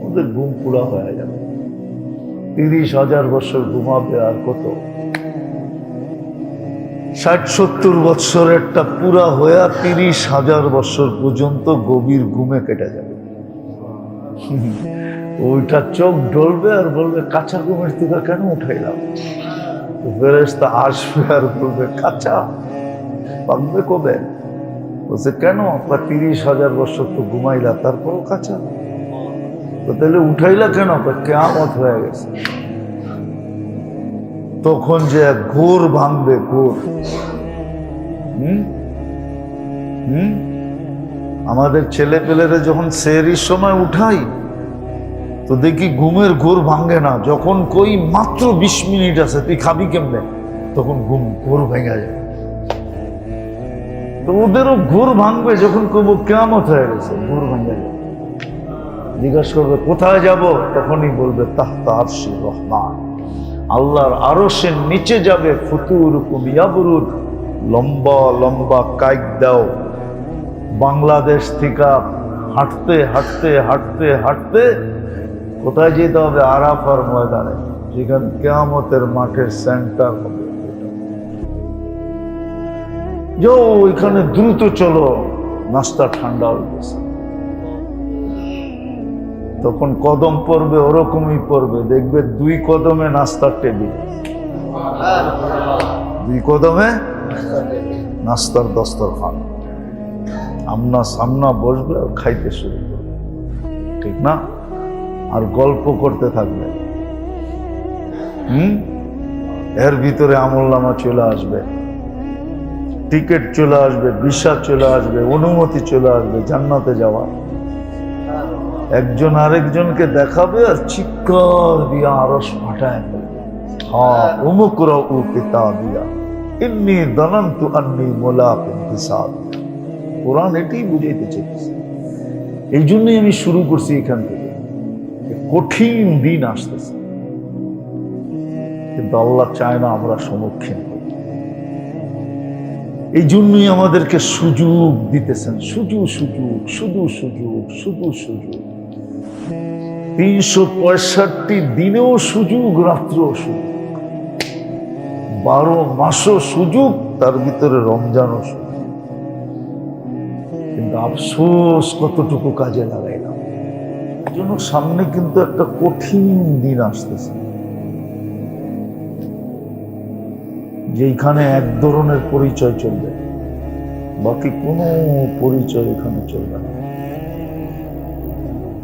ওদের ঘুম পুরা হয়ে যাবে। 30,000 বছর ঘুমাবে, আর কত 60-70 বছরেরটা পুরা হয়ে 30,000 বছর পর্যন্ত গভীর ঘুমে কেটে যাবে। ওইটা চোখ ঢলবে আর বলবে কাঁচা ঘুমের থেকে কেন উঠাইলাম? ফেরেশতা আসবে আর বলবে কাঁচা পাকবে কবে? বলছে কেন? 30,000 বছর তো ঘুমাইলা, তারপরও কাঁচা। তো তাহলে উঠাইলা কেন? কিয়ামত হয়ে গেছে। তখন যে ঘোর ভাঙবে, ঘোর। আমাদের ছেলে পেলেরা যখন সেহরির সময় উঠাই তো দেখি ঘুমের ঘোর ভাঙে না। যখন কই মাত্র 20 মিনিট আছে, তুই খাবি কেমনে, তখন ঘোর ভেঙে যায়। তো ওদেরও ঘোর ভাঙবে যখন কবো কিয়ামত হয়ে গেছে, ঘোর ভেঙে যায়। জিজ্ঞাসা করবে কোথায় যাব, তখনই বলবে তাহতা আরশির রহমান, আল্লাহর আরশের নিচে যাবে। ফুতুরকুম ইয়াবরুদ, লম্বা লম্বা কাইক দাও। বাংলাদেশ থেকে হাঁটতে হাঁটতে হাঁটতে হাঁটতে কোথায় যেতে হবে? আরাফার ময়দানে, যেখানে কিয়ামতের মাঠের সেন্টার হবে। যাও ওইখানে দ্রুত চলো, নাস্তা ঠান্ডা হয়ে গেছে। তখন কদম পড়বে, ওরকমই পড়বে, দেখবে 2 কদমে নাস্তার টেবিল, 2 কদমে নাস্তার দস্তরখান। আমনা সামনা বসবে আর খাইতে শুরু করবে, ঠিক না? আর গল্প করতে থাকবে। এর ভিতরে আমলনামা চলে আসবে, টিকিট চলে আসবে, ভিসা চলে আসবে, অনুমতি চলে আসবে জান্নাতে যাওয়া। একজন আরেকজনকে দেখাবে আর চিৎকার দিয়া আরশ ফাটায় ফেলবে, হ্যাঁ অমুক রাউ কিতাবিয়া ইন্নী যানানতু আন্নী মুলাকিন হিসাব। কোরআন এটাই বুঝাইতে চাইছে। এই জন্যই আমি শুরু করছি এখান থেকে। কঠিন দিন আসতেছে, কিন্তু আল্লাহ চায় না আমরা সম্মুখীন হই। এই জন্যই আমাদেরকে সুযোগ দিতেছেন, শুধু সুযোগ, শুধু সুযোগ, শুধু সুযোগ। 365 দিনেও সুযোগ, রাত্রেও সুযোগ, 12 মাসও সুযোগ, তার ভিতরে রমজানও সুযোগ। কিন্তু আফসোস কতটুকু কাজে লাগাইলাম। এই জন্য সামনে কিন্তু একটা কঠিন দিন আসতেছে, যেখানে এক ধরনের পরিচয় চলবে, বাকি কোনো পরিচয় এখানে চলবে না।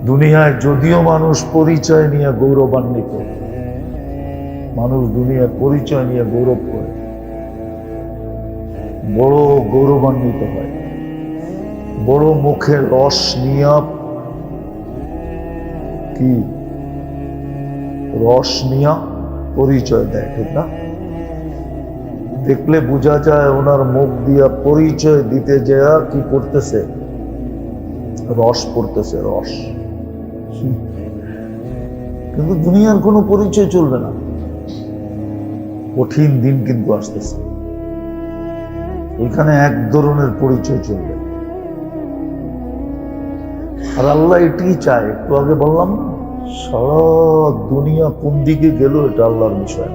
দুনিয়ায় যদিও মানুষ পরিচয় নিয়ে গৌরবান্বিত, মানুষ দুনিয়ার পরিচয় নিয়ে গৌরব করে, বড় গৌরবান্বিত হয়, বড় মুখে রস নিয়ে, কি রস নিয়ে পরিচয় দেয়, ঠিক না? দেখলে বোঝা যায় ওনার মুখ দিয়া পরিচয় দিতে যায় কি পড়তেছে, রস পড়তেছে, রস। কিন্তু দুনিয়ার কোনো পরিচয় চলবে না। কঠিন দিন কিন্তু আসতেছে, ওইখানে এক ধরনের পরিচয় চলবে। আর আল্লাহ এটাই চায়। একটু আগে বললাম সারা দুনিয়া কোন দিকে গেল, এটা আল্লাহর বিষয়।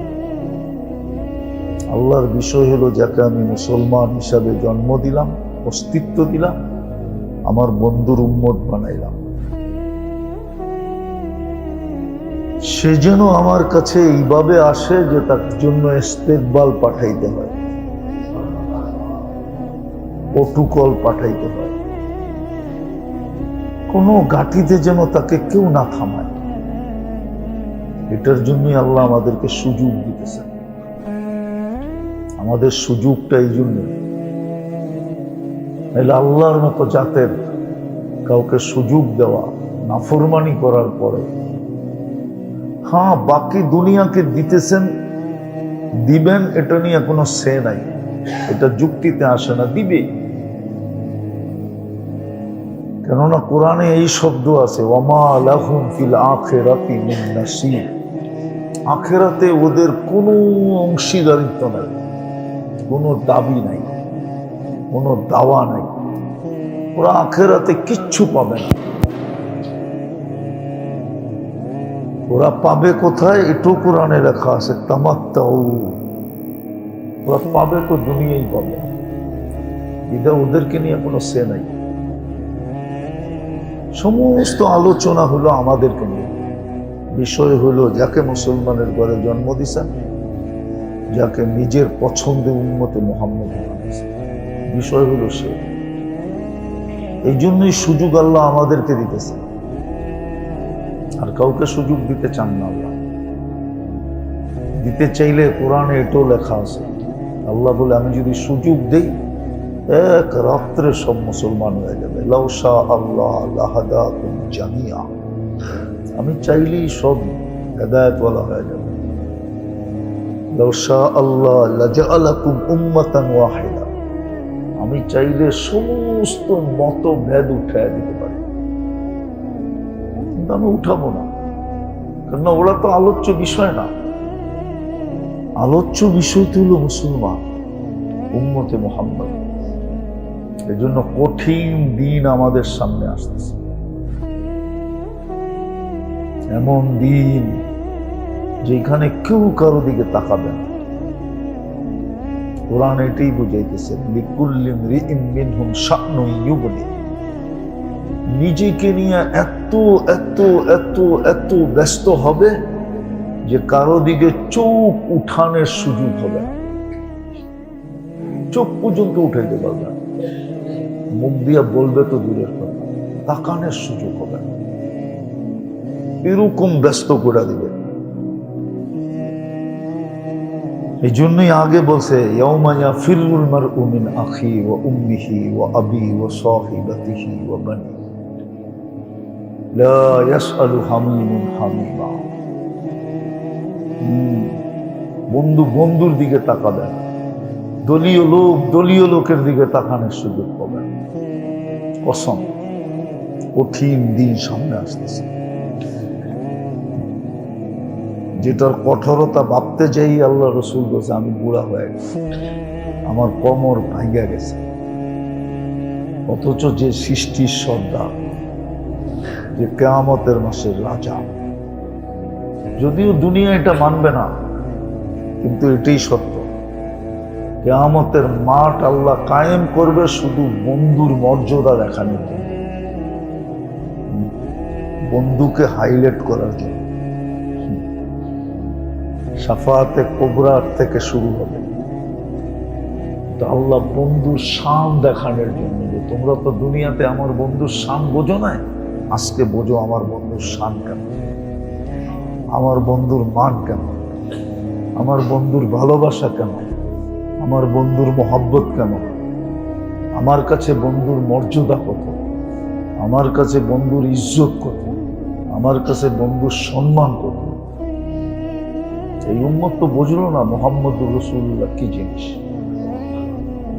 আল্লাহর বিষয় হলো যাকে আমি মুসলমান হিসাবে জন্ম দিলাম, অস্তিত্ব দিলাম, আমার বন্ধুর উম্মত বানাইলাম, সে যেন আমার কাছে এইভাবে আসে যে তার জন্য ইস্তেকবাল পাঠাইতে হয়, প্রটোকল পাঠাইতে হয়, কোনো ঘাটিতে যেন তাকে কেউ না থামায়। এটার জন্যই আল্লাহ আমাদেরকে সুযোগ দিতেছেন। আমাদের সুযোগটা এই জন্য, আল্লাহর মতো জাতের কাউকে সুযোগ দেওয়া নাফরমানি করার পরে, হ্যাঁ বাকি দুনিয়াকে দিতেছেন, দিবেন, এটা নিয়ে কোনো সে নাই, এটা যুক্তিতে আসে না, দিবে। কেননা কোরআনে এই শব্দ আছে, ওয়ামা লাহুম ফিল আখিরাতি মিন নাসিব। আখিরাতে ওদের কোনো অংশীদারিত্ব নাই, কোনো দাবি নাই, কোনো দাওয়া নাই, ওরা আখিরাতে কিচ্ছু পাবে না। ওরা পাবে কোথায়? এটাও কোরআনে লেখা আছে, তামাত্তাউ। ওরা পাবে তো দুনিয়াই পাবে, এটা ওদেরকে নিয়ে কোনো সে নাই। সমস্ত আলোচনা হলো আমাদেরকে নিয়ে। বিষয় হলো যাকে মুসলমানের ঘরে জন্ম দিছেন, যাকে নিজের পছন্দের উম্মতে মুহাম্মদ বানিয়েছেন, বিষয় হলো সে। এই জন্যই সুযোগ আল্লাহ আমাদেরকে দিতেছে, আর কাউকে সুযোগ দিতে চান না আল্লাহ। দিতে চাইলে কোরআনে এটাও লেখা আছে, আল্লাহ বলে আমি যদি সুযোগ দেই এক রাত্রে সব মুসলমান হয়ে যাবে। লাউ শা আল্লাহ লাহাদাকুম জামিয়া, আমি চাইলেই সব হেদায়েতওয়ালা হয়ে যাবে। লাউ শা আল্লাহ লাজআলাকুম উম্মাতান ওয়াহিদা, আমি চাইলে সমস্ত মতভেদ উঠায় দিতে পারি, কিন্তু আমি উঠাবো না, কারণ ওরা তো আলোচ্য বিষয় না। আলোচ্য বিষয়টি হলো মুসলমান, উম্মতে মুহাম্মদ। এই জন্য কঠিন দিন আমাদের সামনে আসতেছে, এমন দিন যেখানে কেউ কারো দিকে তাকাবে না। কোরআন এটাই বুঝাইতেছে, লিকুল্লি মরিইন মিনহুম শা'নুন ইউগনি। নিজেকে নিয়ে এত এত এত এত ব্যস্ত হবে যে কারো দিকে চোখ উঠানোর সুযোগ হবে না, চোখ পর্যন্ত উঠাইতে পারবে না। মুখ দিয়া বলবে তো দূরের কথা, তাকানোর সুযোগ হবে না, এরকম ব্যস্ত করে দিবে। এই জন্যই আগে বলছে, ইয়াউমা ইয়াফিরুল মারউ মিন আখি ওয়া উম্মিহি ওয়া আবি ওয়া সাহিবাতিহি ওয়া বানি লা ইয়াসআলু হামিমুন হামিমা। বন্ধু বন্ধুর দিকে তাকাবে না, দলীয় লোক দলীয় লোকের দিকে তাকানোর সুযোগ পাবে না। কসম, কঠিন দিন সামনে আসতেছে, যেটার কঠোরতা ভাবতে যাই আল্লাহ রসুল বলছে আমি বুড়া হয়ে গেছি, আমার কোমর ভাঙা গেছে। অথচ যে সৃষ্টির সর্দার, যে কিয়ামতের মাসের রাজা, যদিও দুনিয়া এটা মানবে না, কিন্তু এটাই সত্য। কিয়ামতের মাঠ আল্লাহ কায়েম করবে শুধু বন্ধুর মর্যাদা দেখানোর জন্য, বন্ধুকে হাইলাইট করার জন্য। শাফাআতে কুবরা থেকে শুরু হবে, আল্লাহ বন্ধুর শান দেখানোর জন্য, যে তোমরা তো দুনিয়াতে আমার বন্ধুর শান বোঝো না, আজকে বোঝো আমার বন্ধুর শান কেমন, আমার বন্ধুর মান কেমন, আমার বন্ধুর ভালোবাসা কেমন, আমার বন্ধুর মহব্বত কেমন, আমার কাছে বন্ধুর মর্যাদা কত, আমার কাছে বন্ধুর ইজ্জত কত, আমার কাছে বন্ধুর সম্মান কত। এই উম্মত তো বুঝলো না মুহাম্মদুর রাসূলুল্লাহ কি জিনিস,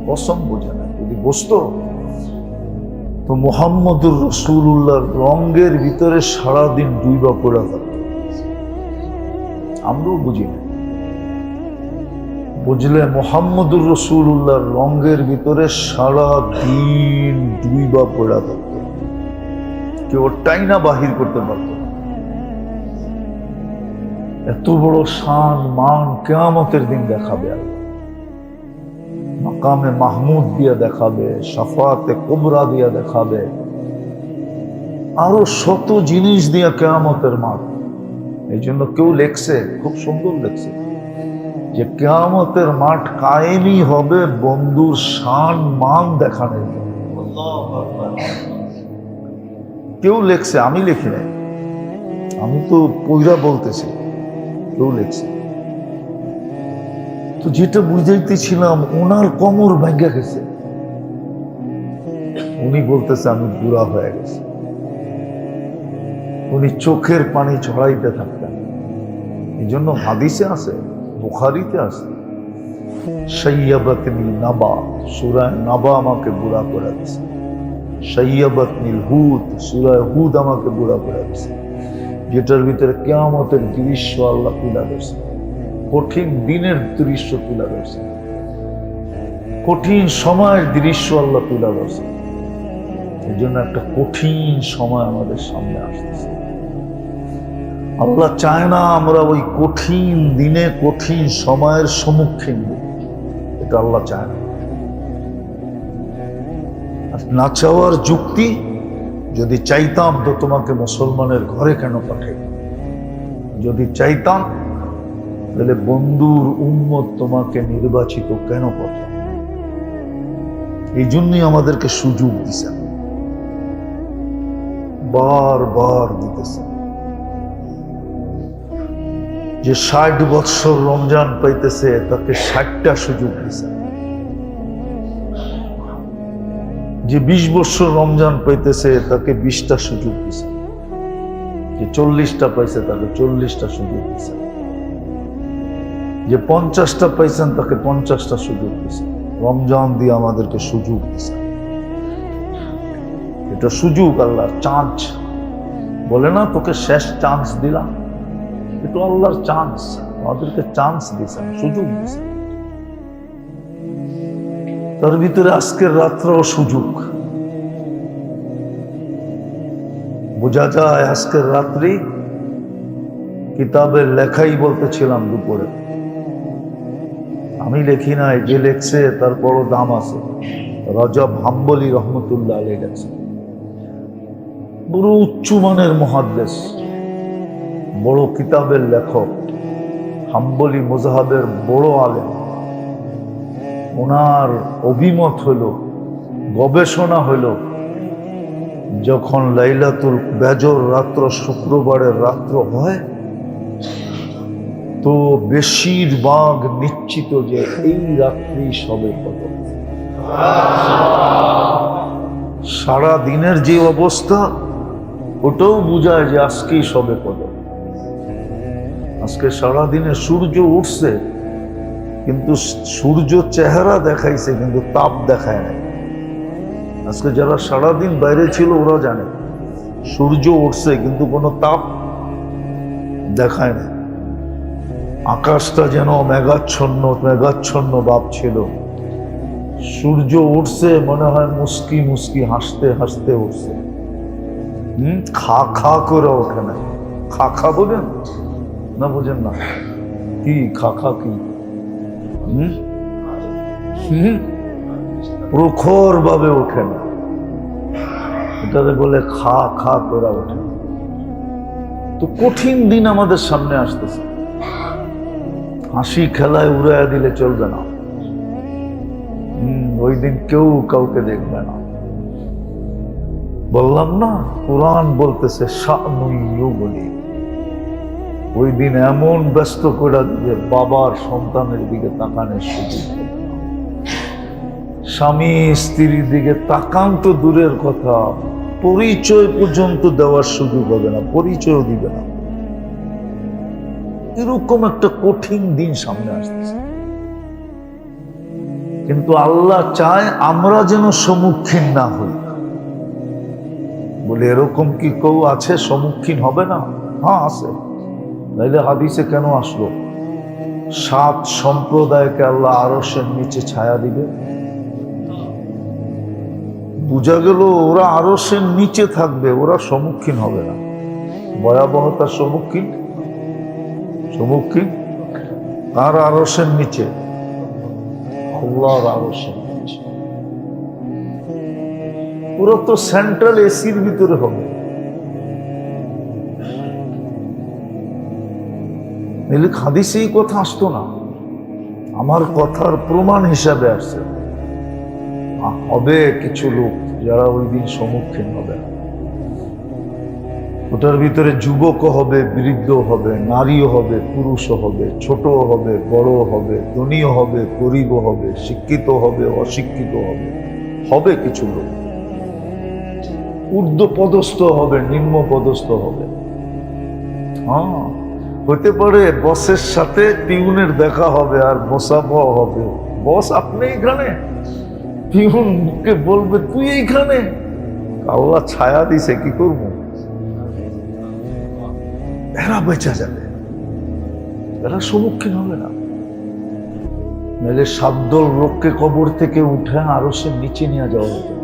কসম বোঝে না। যদি বুঝতো তো মুহাম্মদুর রাসূলুল্লাহর রঙের ভিতরে সারাদিন ডুইবা পড়া থাকতো। আমরাও বুঝি না, বুঝলে মুহাম্মদুর রাসূলুল্লাহর রঙের ভিতরে সারাদিন ডুইবা পড়া থাকতো, কেউ টাইনা বাহির করতে পারত। এত বড় শান মান কিয়ামতের দিন দেখাবে আল্লাহ, মাকামে মাহমুদ দিয়ে দেখাবে, শাফাআতে কুবরা দিয়ে দেখাবে, আরো শত জিনিস দিয়ে কিয়ামতের মাঠ। এই জন্য কেউ লেখছে, খুব সুন্দর লেখছে, যে কিয়ামতের মাঠ কায়েমই হবে বন্ধুর শান মান দেখানোর জন্য। কেউ লেখছে, আমি লিখি নাই, আমি তো পইরা বলতেছি, কেউ লেখছে। তো যেটা বুঝাইতেছিলাম, ওনার কোমর ভাঙ্গা গেছে, উনি বলতেছে আমি বুড়া হয়ে গেছি। উনি চোখের পানি ছড়াইতে থাকতেন। এই জন্য হাদিসে আছে, বুখারীতে আছে, শাইয়াবাতনি নাবা, সূরা নাবা আমাকে বুড়া করে দিয়েছে। শাইয়াবাতনিল হুদ, সূরা হুদ আমাকে বুড়া করে দিয়েছে, যেটার ভিতরে কিয়ামতের দৃশ্য আল্লাহ তুলে ধরছে, কঠিন দিনের দৃশ্য তুলে ধরছে, কঠিন সময়ের দৃশ্য আল্লাহ তুলে ধরছে। এই জন্য একটা কঠিন সময় আমাদের সামনে আসতেছে। আল্লাহ চায় না আমরা ওই কঠিন দিনে কঠিন সময়ের সম্মুখীন হই, এটা আল্লাহ চায় না। আর না চাওয়ার যুক্তি, যদি চাইতাম তো তোমাকে মুসলমানের ঘরে কেন পাঠাই, যদি চাইতাম তাহলে বন্ধুর উম্মত তোমাকে নির্বাচিত কেন করতাম। এই জন্যই আমাদেরকে সুযোগ দিছেন, বারবার দিতেছেন। যে 60 বৎসর রমজান পাইতেছে তাকে 60টা সুযোগ দিছেন, যে 20 বছর রমজান পাইতেছে তাকে 20টা সুযোগ দিছেন, যে 40টা পাইছে তাকে 40টা সুযোগ দিছেন, যে 50টা পাইছেন তাকে 50টা সুযোগ দিছেন। রমজান দিয়ে আমাদেরকে সুযোগ দিছেন, এটা সুযোগ আল্লাহর চান্স। বলে না তোকে শেষ চান্স দিলাম, এটা আল্লাহর চান্স, আমাদেরকে চান্স দিছেন, সুযোগ দিছেন। তার ভিতরে আজকের রাত্রেও সুযোগ। বোঝা যায় আজকের রাত্রি কিতাবের লেখাই বলতেছিলাম দুপুরে, আমি লেখি নাই, যে লেখছে তার বড় দাম আছে। রজব হাম্বলি রহমতুল্লাহ আলাইহি লেখছে, বড় উচ্চমানের মুহাদ্দিস, বড় কিতাবের লেখক, হাম্বলি মুযহাবের বড় আলেম। ওনার অভিমত হলো, গবেষণা হলো, যখন লাইলাতুল বেজর রাত্র, শুক্রবারের রাত্র হয়, তো বেশিরভাগ নিশ্চিত যে এই রাত্রি সবে কদর। সারা দিনের যে অবস্থা ওটাও বোঝায় যে আজকেই সবে কদর। আজকে সারা দিনে সূর্য উঠছে, কিন্তু সূর্য চেহারা দেখাইছে কিন্তু তাপ দেখায় নাই। আজকে যারা সারাদিন বাইরে ছিল ওরা জানে সূর্য উঠছে কিন্তু কোনো তাপ দেখায় না। আকাশটা যেন মেঘাচ্ছন্ন মেঘাচ্ছন্ন ভাব ছিল। সূর্য উঠছে মনে হয় মুস্কি মুস্কি হাসতে হাসতে উঠছে। খা খা করে ওঠে না। খা খা বোঝেন না? বোঝেন না কি খা খা কি? প্রখর ভাবে ওঠে না, এটাকে বলে খা খা করে ওঠে। তো কঠিন দিন আমাদের সামনে আসতেছে, হাসি খেলায় উড়াইয়া দিলে চলবে না। ওই দিন কেউ কাউকে দেখবে না। বললাম না, কোরআন বলতেছে বলি ওই দিন এমন ব্যস্ত করে দিবে, বাবার সন্তানের দিকে তাকানোর সুযোগ হবে না, স্বামী স্ত্রীর দিকে তাকান তো দূরের কথা, পরিচয় পর্যন্ত দেওয়ার সুযোগ হবে না, পরিচয়ও দিবে না। এরকম একটা কঠিন দিন সামনে আসতেছে। কিন্তু আল্লাহ চায় আমরা যেন সম্মুখীন না হই। বলে এরকম কি কেউ আছে সম্মুখীন হবে না? হ্যাঁ আছে, নাইলে হাদিসে কেন আসলো 7 সম্প্রদায়কে আল্লাহ আরশের নিচে ছায়া দিবে? বোঝা গেল ওরা আরশের নিচে থাকবে, ওরা সম্মুখীন হবে না। ভয়াবহতার সম্মুখীন তার আরশের নিচে, আল্লাহর আরশের নিচে। পুরো তো সেন্ট্রাল এসির ভিতরে হবে। হাদিসে এই কথা আসতো না, আমার কথার প্রমাণ হিসাবে আসছে। হবে কিছু লোক যারা ওই দিন সম্মুখীন হবে না। ওটার ভিতরে যুবকও হবে, বৃদ্ধ হবে, নারীও হবে, পুরুষও হবে, ছোট হবে, বড় হবে, ধনীও হবে, গরিবও হবে, শিক্ষিত হবে, অশিক্ষিত হবে। হবে কিছু লোক ঊর্ধ্ব পদস্থ হবে, নিম্ন পদস্থ হবে। হ্যাঁ, হতে পারে বসের সাথে পিউনের দেখা হবে আর বসাবো হবে। বস আপনি এখানে, পিউনকে বলবে তুই এইখানে। আল্লাহ ছায়া দিছে, কি করবো? এরা বেঁচে যাবে, এরা সম্মুখীন হবে না। নাহলে 7 দল লোককে কবর থেকে উঠে আরশের নিচে নিয়ে যাওয়া হতো।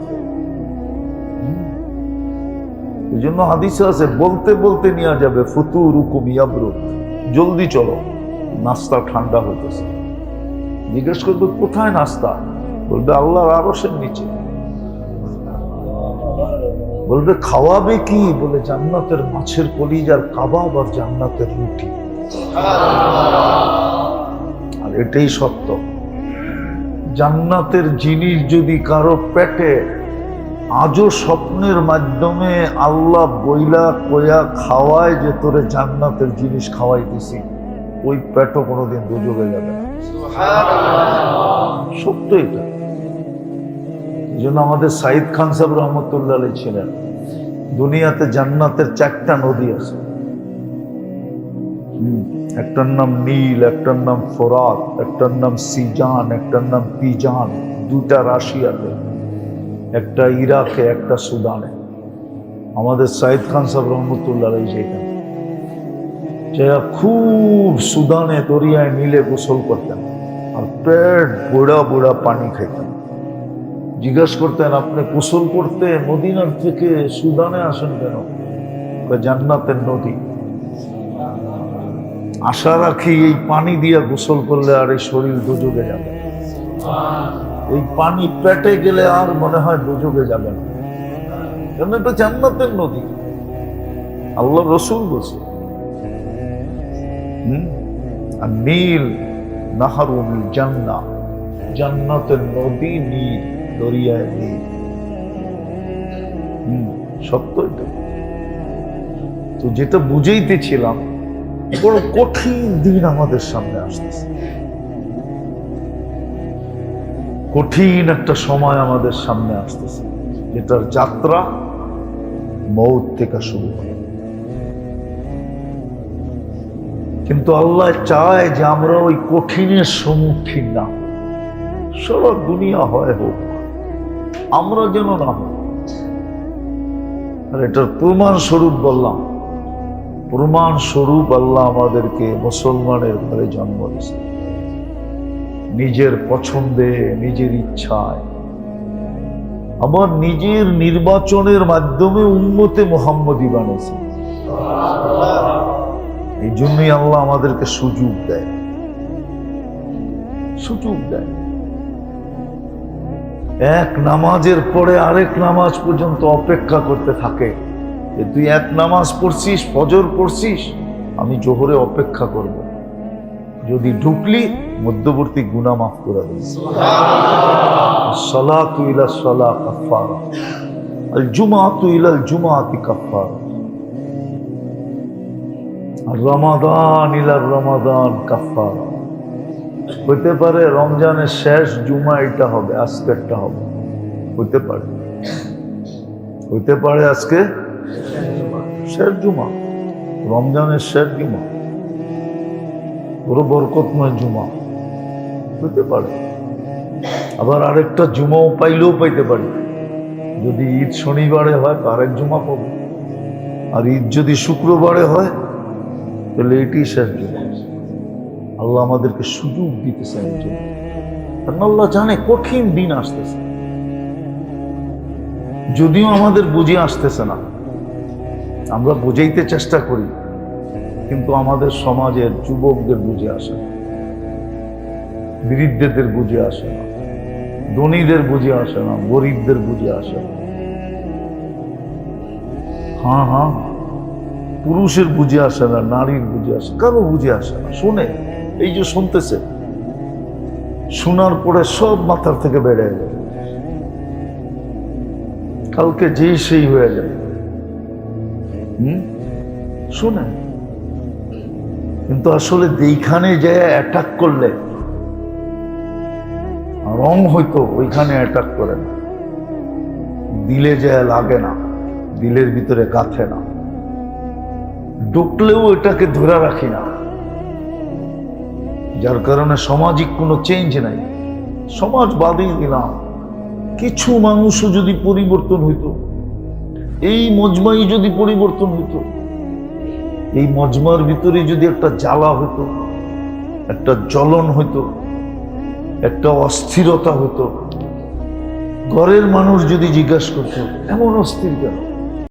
এই জন্য হাদিসে আছে বলতে বলতে নিয়ে যাবে ফুতুরুকুম ইয়াবরুদ, জলদি চলো, নাস্তা ঠান্ডা হইতেছে। জিজ্ঞেস করবে কোথায় নাস্তা? বলবে আল্লাহর আরশের নিচে। বলবে খাওয়াবে কি? বলে জান্নাতের মাছের কলিজার কাবাব আর জান্নাতের রুটি। আর এটাই সত্য। জান্নাতের জিনিস যদি কারো পেটে আজও স্বপ্নের মাধ্যমে আল্লাহ বইলা কয়া খাওয়ায় যে তোরে জান্নাতের জিনিস খাওয়াই দিছি, ওই পেটও কোনোদিন দুজবে যাবে না। সত্য এটা। এই জন্য আমাদের সাইদ খান সাহেব রহমতুল্লাহ আলাইহি ছিলেন, দুনিয়াতে জান্নাতের 4টা নদী আছে। একটার নাম নীল, একটার নাম ফোরাত, একটার নাম সিজান, একটার নাম তিজান। 2টা রাশিয়াতে, একটা ইরাকে, একটা সুদানে। আমাদের সাইদ খান সাহেব রহমতুল্লাহ আলাইহি যেতেন, খুব সুদানে দরিয়ায় নীলে গোসল করতেন আর পেট বুড়া বুড়া পানি খাইতেন। জিজ্ঞাসা করতেন আপনি গোসল করতে মদিনার থেকে সুদানে আসেন কেন? জান্নাতের নদী, আশা রাখি এই পানি দিয়ে গোসল করলে আর এই শরীর দুজগে যাবে। এই পানি পেটে গেলে আর মনে হয় দুজগে যাবে না, কারণ এটা জান্নাতের নদী। আল্লাহ রসুল বলছে আর নীল নাহারুল জান্নাহ, জান্নাতের নদী নীল, দরিয়ায় নীল। সত্য এটা। তো যেটা বুঝাইতেছিলাম, বড় কঠিন দিন আমাদের সামনে আসতেছে, কঠিন একটা সময় আমাদের সামনে আসতেছে, যেটার যাত্রা মৌত থেকে শুরু হয়। কিন্তু আল্লাহ চায় যে আমরা ওই কঠিনের সম্মুখীন না, সারা দুনিয়া হয় হোক, আমরা যেন না হোক। আর এটার প্রমাণ স্বরূপ বললাম, প্রমাণ স্বরূপ আল্লাহ আমাদেরকে মুসলমানের ঘরে জন্ম দিয়েছে, নিজের পছন্দে, নিজের ইচ্ছায়, আবার নিজের নির্বাচনের মাধ্যমে উম্মতে মুহাম্মদী বানিয়েছে। এই জন্যই আল্লাহ আমাদেরকে সুযোগ দেয়, সুযোগ দেয়। এক নামাজের পরে আরেক নামাজ পর্যন্ত অপেক্ষা করতে থাকে যে তুই এক নামাজ পড়ছিস, ফজর পড়ছিস, আমি জোহরে অপেক্ষা করব, যদি ঢুকলি মধ্যবর্তী গুনাহ মাফ করে দিস। সালাতু ইলা সালাহ কাফারা, আল জুমআতু ইলাল জুমআতি কাফারা, আর রমাদান ইলাল রমাদান কাফারা। হইতে পারে রমজানের শেষ জুমা এটা হবে, আজকেরটা হবে, হইতে পারে, হইতে পারে আজকে শেষ জুমা, রমজানের শেষ জুমা, বড় বরকতময় জুমা, হইতে পারে। আবার আরেকটা জুমাও পাইলেও পাইতে পারি, যদি ঈদ শনিবারে হয় তো আরেক জুমা পাবো, আর ঈদ যদি শুক্রবারে হয় তাহলে এটি শেষ জুমা। আল্লাহ আমাদেরকে সুযোগ দিতেছেন এই জন্য, কারণ আল্লাহ জানে কঠিন দিন আসতেছে, যদিও আমাদের বুঝে আসতেছে না, আমরা বুঝাইতে চেষ্টা করি, কিন্তু আমাদের সমাজের যুবকদের বুঝে আসে না, বৃদ্ধদের বুঝে আসে না, ধনীদের বুঝে আসে না, গরিবদের বুঝে আসে না। হ্যাঁ, পুরুষের বুঝে আসে না, নারীর বুঝে আসে, কারো বুঝে আসে না। শুনে, এই যে শুনতেছে, শোনার পরে সব মাথার থেকে বেড়ে যায়, কালকে যেই সেই হয়ে যায়। শুনে, কিন্তু আসলে এইখানে যায় অ্যাটাক করলে রং হয়তো ওইখানে অ্যাটাক করে না, দিলে যায় লাগে না, দিলের ভিতরে গাঁথে না, ঢুকলেও এটাকে ধরে রাখি না, যার কারণে সামাজিক কোনো চেঞ্জ নাই। সমাজ বাদই দিলাম, কিছু মানুষও যদি পরিবর্তন হইতো, এই মজমাই যদি পরিবর্তন হইতো, এই মজমার ভিতরে যদি একটা জ্বালা হইতো, একটা জ্বলন হইতো, একটা অস্থিরতা হতো, ঘরের মানুষ যদি জিজ্ঞাসা করতো এমন অস্থির কেন,